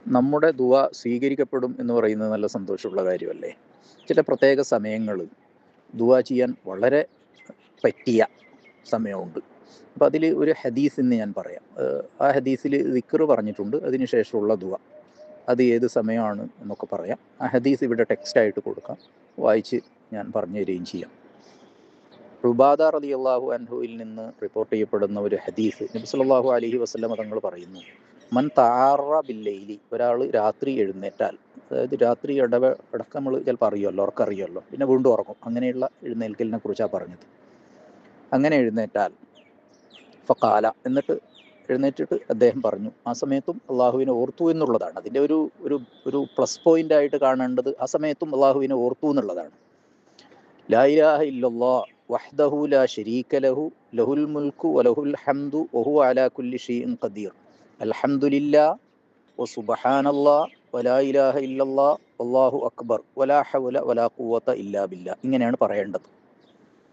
നമ്മുടെ ദുആ സ്വീകരിക്കപ്പെടും എന്ന് പറയുന്നത് നല്ല സന്തോഷമുള്ള കാര്യമല്ലേ? ചില പ്രത്യേക സമയങ്ങൾ ദുആ ചെയ്യാൻ വളരെ പറ്റിയ സമയമുണ്ട്. അപ്പോൾ അതിൽ ഒരു ഹദീസ് ഇന്ന് ഞാൻ പറയാം. ആ ഹദീസിൽ ദിക്ർ പറഞ്ഞിട്ടുണ്ട്, അതിന് ശേഷമുള്ള ദുആ. അത് ഏത് സമയമാണ് എന്നൊക്കെ പറയാം. ആ ഹദീസ് ഇവിടെ ടെക്സ്റ്റായിട്ട് കൊടുക്കാം, വായിച്ച് ഞാൻ പറഞ്ഞു തരികയും ചെയ്യാം. ഉബാദ റളിയല്ലാഹു അൻഹുവിൽ നിന്ന് റിപ്പോർട്ട് ചെയ്യപ്പെടുന്ന ഒരു ഹദീസ്, നബി സല്ലല്ലാഹു അലൈഹി വസല്ലം തങ്ങൾ പറയുന്നു, മൻ തആറ ബില്ലൈലി, ഒരാൾ രാത്രി എഴുന്നേറ്റാൽ, അതായത് രാത്രി ഇടക്ക് നമ്മൾ ചിലപ്പോൾ അറിയുമല്ലോ, ഉറക്കറിയുമല്ലോ, പിന്നെ വീണ്ടും ഉറങ്ങും, അങ്ങനെയുള്ള എഴുന്നേൽക്കലിനെ കുറിച്ചാണ് പറഞ്ഞത്. അങ്ങനെ എഴുന്നേറ്റാൽ ഫഖാല, എന്നിട്ട് എഴുന്നേറ്റിട്ട് അദ്ദേഹം പറഞ്ഞു, ആ സമയത്തും അള്ളാഹുവിനെ ഓർത്തു എന്നുള്ളതാണ് അതിൻ്റെ ഒരു ഒരു ഒരു പ്ലസ് പോയിന്റ് ആയിട്ട് കാണേണ്ടത്. ആ സമയത്തും അള്ളാഹുവിനെ ഓർത്തു എന്നുള്ളതാണ്. ലാ ഇലാഹ ഇല്ലല്ലാഹ് വഹ്ദഹു ലാ ശരീക ലഹു ലഹുൽ മുൽക്കു വലഹുൽ ഹംദു വഹുവ അലാ കുല്ലി ഷൈഇൻ ഖദീർ അൽഹംദുലില്ലാഹ് വസുബ്ഹാനല്ലാഹ് വലാ ഇലാഹ ഇല്ലല്ലാഹ് വല്ലാഹു അക്ബർ വലാ ഹൗല വലാ ഖുവത ഇല്ലാ ബില്ലാഹ്. ഇങ്ങനെയാണ് പറയേണ്ടത്.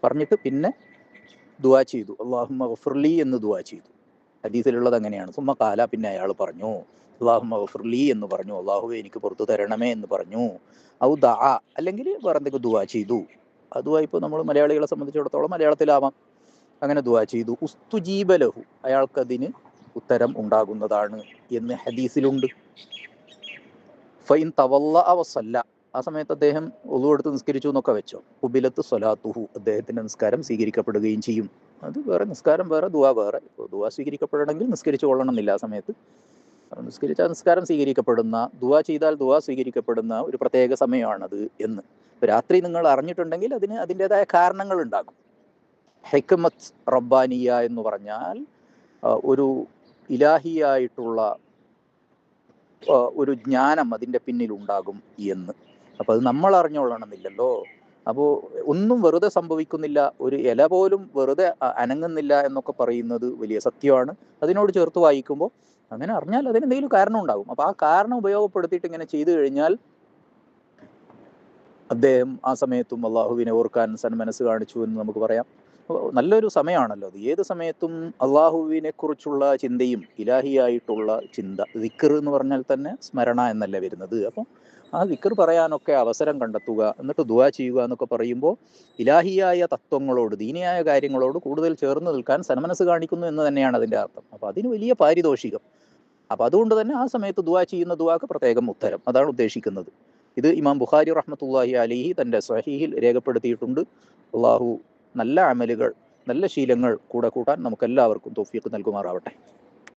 പറഞ്ഞിട്ട് പിന്നെ ദുആ ചെയ്തു, അല്ലാഹുമ്മ ഗഫിർലി എന്ന് ദുആ ചെയ്തു. ഹദീസിലുള്ളത് അങ്ങനെയാണ്. സുമ്മ ഖാല, പിന്നെ അയാൾ പറഞ്ഞു, അല്ലാഹുമ്മ ഗഫിർലി എന്ന് പറഞ്ഞു, അല്ലാഹുവേ എനിക്ക് പുറത്തു തരണമേ എന്ന് പറഞ്ഞു. ഔ ദഅ, അല്ലെങ്കിൽ വേറെ എന്തെങ്കിലും ദുആ ചെയ്തു. ആ ദുആ ഇപ്പോൾ നമ്മൾ മലയാളികളെ സംബന്ധിച്ചിടത്തോളം മലയാളത്തിലാവാം. അങ്ങനെ ദുആ ചെയ്തു. ഉസ്തുജീബ ലഹു, അയാൾക്കതിന് ഉത്തരം ഉണ്ടാകുന്നതാണ് എന്ന് ഹദീസിലുണ്ട്. ഫൈൻ തവല്ലഅ വസല്ല, ആ സമയത്ത് അദ്ദേഹം ഒളു എടുത്ത് നിസ്കരിച്ചു എന്നൊക്കെ വെച്ചോ, ഉബിലത്ത് സ്വലാത്തുഹു, അദ്ദേഹത്തിന്റെ നിസ്കാരം സ്വീകരിക്കപ്പെടുകയും ചെയ്യും. അത് വേറെ, നിസ്കാരം വേറെ, ദുആ വേറെ. ദുആ സ്വീകരിക്കപ്പെടണമെങ്കിൽ നിസ്കരിച്ചു കൊള്ളണമെന്നില്ല. ആ സമയത്ത് നിസ്കരിച്ചാൽ നിസ്കാരം സ്വീകരിക്കപ്പെടുന്ന, ദുആ ചെയ്താൽ ദുആ സ്വീകരിക്കപ്പെടുന്ന ഒരു പ്രത്യേക സമയമാണത് എന്ന്. രാത്രി നിങ്ങൾ അറിഞ്ഞിട്ടുണ്ടെങ്കിൽ അതിന് അതിൻ്റെതായ കാരണങ്ങൾ ഉണ്ടാകും. ഹിക്മത്ത് റബ്ബാനിയ എന്ന് പറഞ്ഞാൽ ഒരു ഇലാഹിയായിട്ടുള്ള ഒരു ജ്ഞാനം അതിൻ്റെ പിന്നിലുണ്ടാകും എന്ന്. അപ്പോൾ അത് നമ്മൾ അറിഞ്ഞുകൊള്ളണമെന്നില്ലല്ലോ. അപ്പോൾ ഒന്നും വെറുതെ സംഭവിക്കുന്നില്ല, ഒരു ഇല പോലും വെറുതെ അനങ്ങുന്നില്ല എന്നൊക്കെ പറയുന്നത് വലിയ സത്യമാണ്. അതിനോട് ചേർത്ത് വായിക്കുമ്പോൾ അങ്ങനെ അറിഞ്ഞാൽ അതിന് എന്തെങ്കിലും കാരണം ഉണ്ടാകും. അപ്പോൾ ആ കാരണം ഉപയോഗപ്പെടുത്തിയിട്ട് ഇങ്ങനെ ചെയ്തു കഴിഞ്ഞാൽ അദ്ദേഹം ആ സമയത്തും അള്ളാഹുവിനെ ഓർക്കാൻ സന്മനസ് കാണിച്ചു എന്ന് നമുക്ക് പറയാം. നല്ലൊരു സമയമാണല്ലോ അത്. ഏത് സമയത്തും അള്ളാഹുവിനെ കുറിച്ചുള്ള ചിന്തയും ഇലാഹിയായിട്ടുള്ള ചിന്ത, ദിക്ർ എന്ന് പറഞ്ഞാൽ തന്നെ സ്മരണ എന്നല്ല വരുന്നത്. അപ്പം ആ ദിക്ർ പറയാനൊക്കെ അവസരം കണ്ടെത്തുക, എന്നിട്ട് ദുആ ചെയ്യുക എന്നൊക്കെ പറയുമ്പോൾ ഇലാഹിയായ തത്വങ്ങളോട്, ദീനിയായ കാര്യങ്ങളോട് കൂടുതൽ ചേർന്ന് നിൽക്കാൻ സന്മനസ് കാണിക്കുന്നു എന്ന് തന്നെയാണ് അതിൻ്റെ അർത്ഥം. അപ്പം അതിന് വലിയ പാരിതോഷികം. അപ്പം അതുകൊണ്ട് തന്നെ ആ സമയത്ത് ദുആ ചെയ്യുന്ന ദുആക്ക് പ്രത്യേകം ഉത്തരം, അതാണ് ഉദ്ദേശിക്കുന്നത്. ഇത് ഇമാം ബുഖാരി റഹ്മത്തുള്ളാഹി അലൈഹി തൻ്റെ സ്വഹീഹിൽ രേഖപ്പെടുത്തിയിട്ടുണ്ട്. അള്ളാഹു നല്ല അമലുകൾ, നല്ല ശീലങ്ങൾ കൂടെ കൂട്ടാൻ നമുക്കെല്ലാവർക്കും തൗഫീഖ് നൽകുമാറാവട്ടെ.